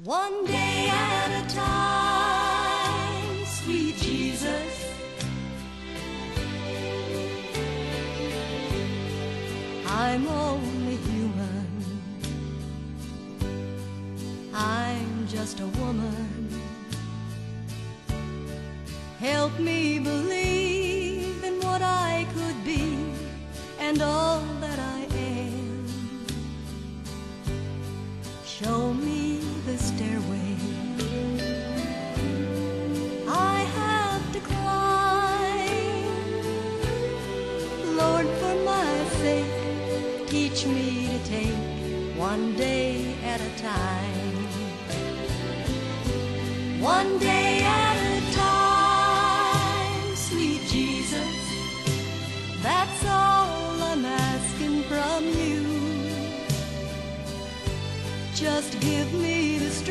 One day at a time, sweet Jesus. I'm only human. I'm just a woman. Help me believe in what I could be and all that I am. Show me the stairway I have to climb. Lord, for my sake, teach me to take one day at a time. One day at a time, sweet Jesus. That's all I'm asking from you. Just give me the strength